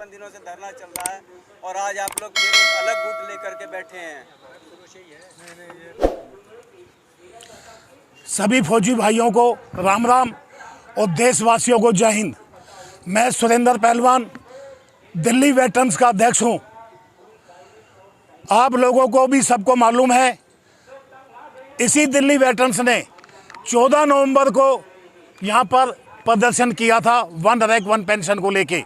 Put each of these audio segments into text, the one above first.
55 दिनों से धरना चल रहा है और आज आप लोग फिर एक अलग गुट लेकर के बैठे हैं। सभी फौजी भाइयों को राम राम और देशवासियों को जय हिंद। मैं सुरेंद्र पहलवान दिल्ली वेटरन्स का अध्यक्ष हूं। आप लोगों को भी सबको मालूम है, इसी दिल्ली वेटरन्स ने 14 नवंबर को यहां पर प्रदर्शन किया था वन रैंक वन पेंशन को लेके।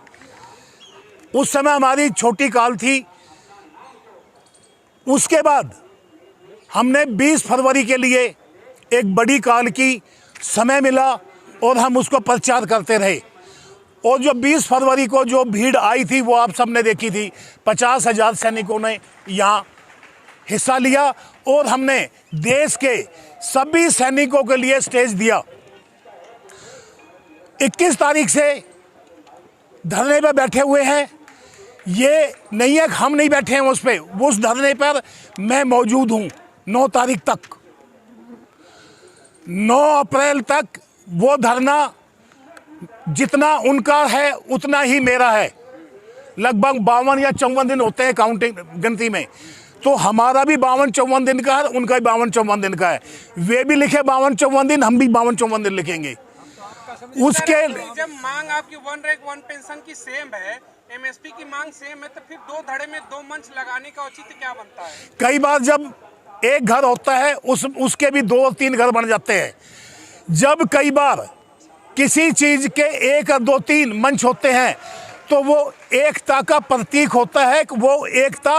उस समय हमारी छोटी कॉल थी। उसके बाद हमने 20 फरवरी के लिए एक बड़ी कॉल की, समय मिला और हम उसको प्रचार करते रहे। और जो 20 फरवरी को जो भीड़ आई थी वो आप सबने देखी थी। 50,000 सैनिकों ने यहाँ हिस्सा लिया और हमने देश के सभी सैनिकों के लिए स्टेज दिया। 21 तारीख से धरने पर बैठे हुए हैं। ये नहीं है कि हम नहीं बैठे हैं उस पर, उस धरने पर मैं मौजूद हूँ 9 तारीख तक। 9 अप्रैल तक वो धरना जितना उनका है उतना ही मेरा है। लगभग 52 या 54 दिन होते हैं काउंटिंग गिनती में, तो हमारा भी 52-54 दिन का है, उनका भी 52-54 दिन का है। वे भी लिखे 52-54 दिन, हम भी 52-54 दिन लिखेंगे। उसके जब मांग आपकी वन रैंक वन पेंशन की सेम है, एमएसपी की मांग सेम है, तो फिर 2 धड़े में 2 मंच लगाने का औचित्य क्या बनता है? कई बार जब एक घर होता है उसके भी 2 और 3 घर बन जाते हैं। जब कई बार किसी चीज के 1 और 2 3 मंच होते हैं तो वो एकता का प्रतीक होता है कि वो एकता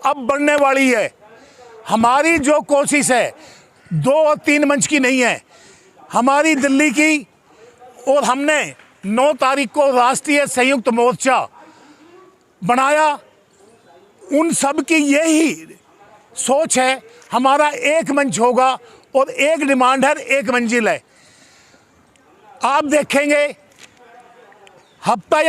अब बढ़ने वाली है। हमारी जो कोशिश है 2 और 3 मंच की नहीं है, हमारी दिल्ली की। और हमने 9 तारीख को राष्ट्रीय संयुक्त मोर्चा बनाया। उन सब की यही सोच है, हमारा एक मंच होगा और एक डिमांड है, एक मंजिल है। आप देखेंगे हफ्ता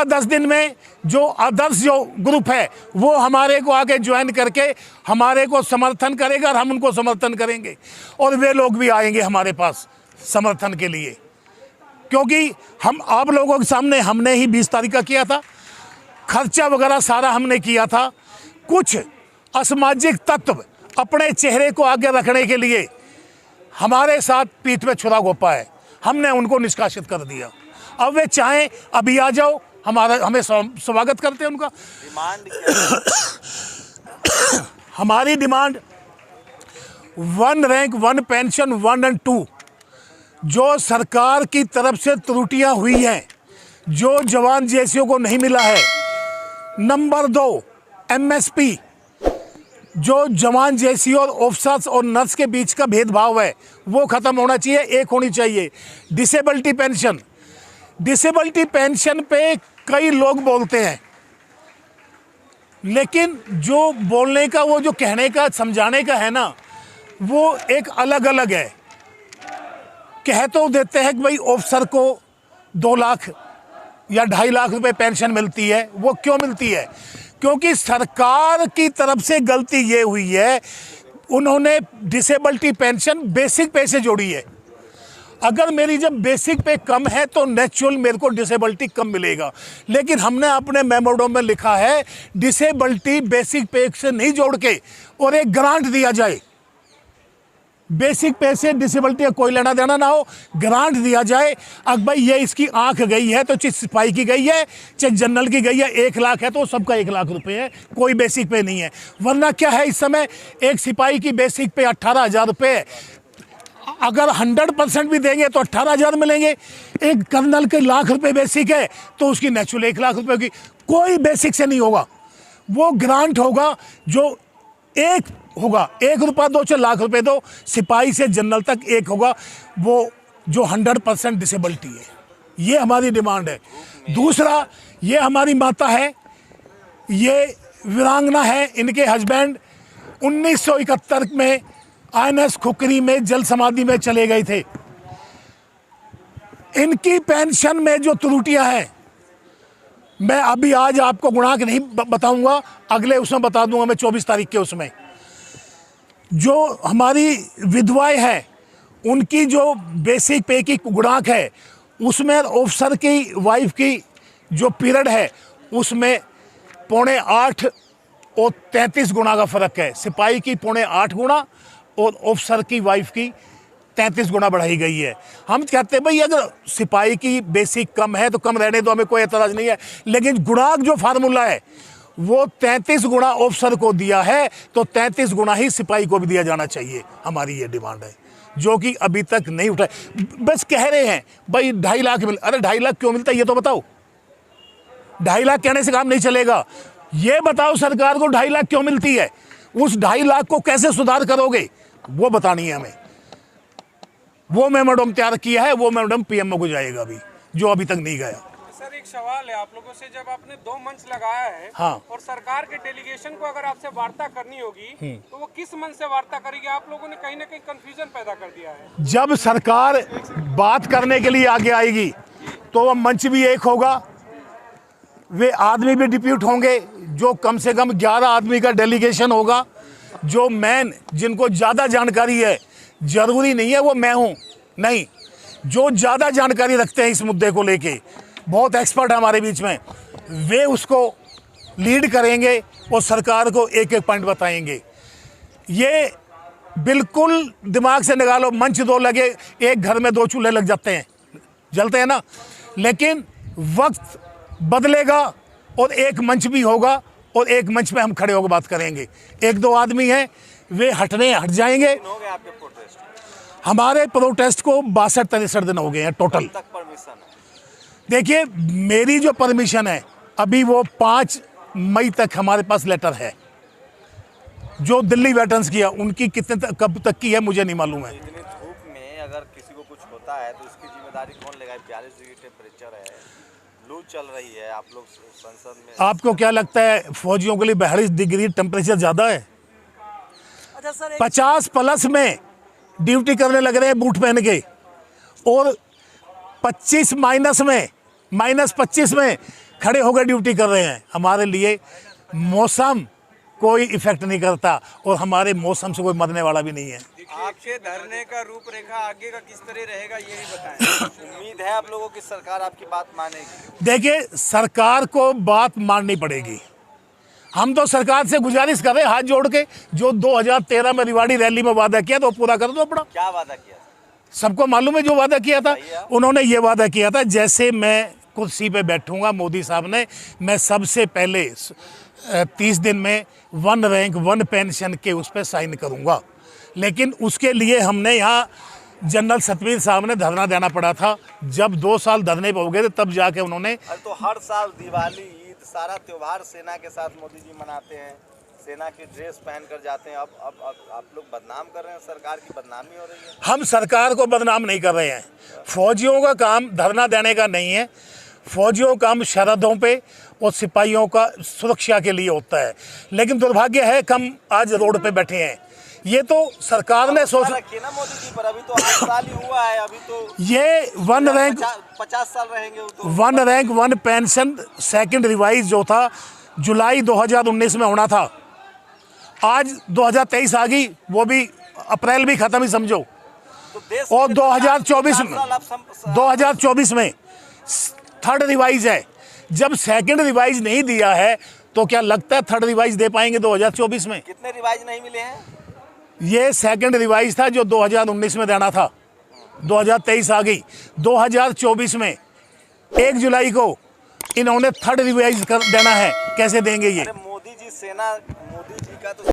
10 दिन में जो आदर्श जो ग्रुप है वो हमारे को आके ज्वाइन करके हमारे को समर्थन करेगा और हम उनको समर्थन करेंगे। और वे लोग भी आएंगे हमारे पास समर्थन के लिए, क्योंकि हम आप लोगों के सामने हमने ही 20 तारीख का किया था। खर्चा वगैरह सारा हमने किया था। कुछ असामाजिक तत्व अपने चेहरे को आगे रखने के लिए हमारे साथ पीठ पे छुरा घोंपा है, हमने उनको निष्कासित कर दिया। अब वे चाहें अभी आ जाओ, हमें स्वागत करते हैं उनका। डिमांड क्या है? हमारी demand one rank one pension 1 और 2 जो सरकार की तरफ से त्रुटियां हुई हैं, जो जवान जैसियों को नहीं मिला है। नंबर 2 एमएसपी, जो जवान जैसी और ऑफिसर्स और नर्स के बीच का भेदभाव है वो ख़त्म होना चाहिए, एक होनी चाहिए। डिसेबिलिटी पेंशन पे कई लोग बोलते हैं, लेकिन जो बोलने का वो जो कहने का समझाने का है ना, वो एक अलग अलग है। कह तो देते हैं कि भाई ऑफिसर को 2 लाख या 2.5 लाख रुपए पेंशन मिलती है। वो क्यों मिलती है? क्योंकि सरकार की तरफ से गलती ये हुई है, उन्होंने डिसेबिलिटी पेंशन बेसिक पे से जोड़ी है। अगर मेरी जब बेसिक पे कम है तो नेचुरल मेरे को डिसेबिलिटी कम मिलेगा, लेकिन हमने अपने मेमोरेंडम में लिखा है डिसेबिलिटी बेसिक पे से नहीं जोड़ के और एक ग्रांट दिया जाए। बेसिक पे से डिसेबिलिटी का कोई लेना देना ना हो, ग्रांट दिया जाए। अब भाई ये इसकी आंख गई है तो चाहे सिपाही की गई है चाहे जनरल की गई है, 1 लाख है तो सबका 1 लाख रुपए है, कोई बेसिक पे नहीं है। वरना क्या है, इस समय एक सिपाही की बेसिक पे 18,000 रुपये है। अगर 100% भी देंगे तो 18,000 मिलेंगे। एक कर्नल के 1 लाख रुपए बेसिक है तो उसकी नेचुरल 1 लाख रुपए की कोई बेसिक से नहीं होगा। वो ग्रांट होगा जो एक होगा, 1 रुपया दो चाहे लाख रुपए दो, सिपाही से जनरल तक एक होगा, वो जो 100% डिसेबिलिटी है। ये हमारी डिमांड है। दूसरा, ये हमारी माता है, ये वीरांगना है, इनके हस्बैंड 1971 में INS खुकरी में जल समाधि में चले गए थे। इनकी पेंशन में जो त्रुटियां हैं, मैं अभी आज आपको गुणा के नहीं बताऊंगा, अगले उसमें बता दूंगा मैं 24 तारीख के उसमें। जो हमारी विधवाएं हैं उनकी जो बेसिक पे की गुणांक है उसमें ऑफिसर की वाइफ की जो पीरियड है उसमें 7.25 और 33 गुना का फ़र्क है। सिपाही की 7.25 गुना और ऑफिसर की वाइफ की 33 गुना बढ़ाई गई है। हम कहते हैं भाई अगर सिपाही की बेसिक कम है तो कम रहने दो, हमें कोई एतराज़ नहीं है, लेकिन गुणांक जो फार्मूला है वो 33 गुना ऑफिसर को दिया है तो 33 गुना ही सिपाही को भी दिया जाना चाहिए। हमारी ये डिमांड है जो कि अभी तक नहीं उठा। बस कह रहे हैं भाई 2.5 लाख मिल, अरे 2.5 लाख क्यों मिलता है ये तो बताओ। 2.5 लाख कहने से काम नहीं चलेगा। ये बताओ सरकार को 2.5 लाख क्यों मिलती है, उस 2.5 लाख को कैसे सुधार करोगे वो बतानी है हमें। वो मेमोरेंडम तैयार किया है, वो मेमोरेंडम पीएमओ को जाएगा अभी, जो अभी तक नहीं गया। सर एक सवाल है आप लोगों से, जब आपने 2 मंच लगाया है हाँ। और सरकार के डेलीगेशन को अगर आपसे वार्ता करनी होगी तो वो किस मंच से वार्ता करेगी? आप लोगों ने कहीं ना कहीं कंफ्यूजन पैदा कर दिया है। जब सरकार बात करने के लिए आगे आएगी तो वह मंच भी एक होगा, वे आदमी भी डिप्यूट होंगे, जो कम से कम 11 आदमी का डेलीगेशन होगा, जो मैन जिनको ज़्यादा जानकारी है। जरूरी नहीं है वो मैं हूँ, नहीं, जो ज़्यादा जानकारी रखते हैं इस मुद्दे को लेके, बहुत एक्सपर्ट है हमारे बीच में, वे उसको लीड करेंगे और सरकार को एक एक पॉइंट बताएंगे। ये बिल्कुल दिमाग से निकालो, मंच 2 लगे, एक घर में 2 चूल्हे लग जाते हैं, जलते हैं ना, लेकिन वक्त बदलेगा और एक मंच भी होगा और एक मंच पे हम खड़े होकर बात करेंगे। 1-2 आदमी हैं वे हट जाएंगे। हो गए आपके प्रोटेस्ट? हमारे प्रोटेस्ट को 62-63 दिन हो गए हैं टोटल। तक परमिशन है? देखिए मेरी जो परमिशन है अभी वो 5 मई तक हमारे पास लेटर है। जो दिल्ली वेटरन्स किया उनकी कितने कब तक की है मुझे नहीं मालूम है। इतनी धूप में अगर किसी को कुछ होता है तो उसकी जिम्मेदारी कौन लेगा? 42 डिग्री टेम्परेचर है, लू चल रही है, आप लोग संसद में। आपको क्या लगता है फौजियों के लिए 42 डिग्री टेम्परेचर ज़्यादा है? अच्छा सर, 50 प्लस में ड्यूटी करने लग रहे हैं बूट पहन के, और 25 माइनस में, -25 में खड़े होकर ड्यूटी कर रहे हैं। हमारे लिए मौसम कोई इफेक्ट नहीं करता और हमारे मौसम से कोई मरने वाला भी नहीं है। आपके धरने का रूपरेखा आगे का किस तरह रहेगा ये भी बताएं। उम्मीद है आप लोगों की सरकार आपकी बात मानेगी? देखिए सरकार को बात माननी पड़ेगी। हम तो सरकार से गुजारिश कर रहे हैं हाथ जोड़ के, जो 2013 में रिवाड़ी रैली में वादा किया तो पूरा कर दो अपना। क्या वादा किया? सबको मालूम है जो वादा किया था। उन्होंने ये वादा किया था जैसे मैं कुर्सी पे बैठूंगा मोदी साहब ने, मैं सबसे पहले 30 दिन में 1 रैंक 1 पेंशन के उस पर साइन करूंगा। लेकिन उसके लिए हमने यहाँ जनरल सतवीर साहब ने धरना देना पड़ा था। जब 2 साल धरने पे हो गए थे तब जाके उन्होंने। अरे तो हर साल दिवाली, ईद, सारा त्योहार सेना के साथ मोदी जी मनाते हैं, सेना की ड्रेस पहन कर जाते हैं। अब आप लोग बदनाम कर रहे हैं, सरकार की बदनामी हो रही है। हम सरकार को बदनाम नहीं कर रहे हैं। फौजियों का काम धरना देने का नहीं है, फौजियों का काम सरहदों पे और सिपाहियों का सुरक्षा के लिए होता है। लेकिन दुर्भाग्य है कि हम आज रोड पे बैठे हैं। ये तो सरकार ने सोच रखी ना मोदी जी पर, अभी तो 8 साल ही हुआ है, अभी तो ये 1 रैंक 50 साल रहेंगे वो तो। 1 रैंक 1 पेंशन सेकंड रिवाइज जो था जुलाई 2019 में होना था, आज 2023 आ गई, वो भी अप्रैल भी खत्म ही समझो। तो देश और में 2024 में 3rd रिवाइज है। जब सेकंड रिवाइज नहीं दिया है तो क्या लगता है 3rd रिवाइज दे पाएंगे 2024 में? कितने रिवाइज नहीं मिले हैं? ये सेकंड रिवाइज था जो 2019 में देना था, 2023 आ गई। 2024 में 1 जुलाई को इन्होंने 3rd रिवाइज कर देना है, कैसे देंगे ये? मोदी जी का तो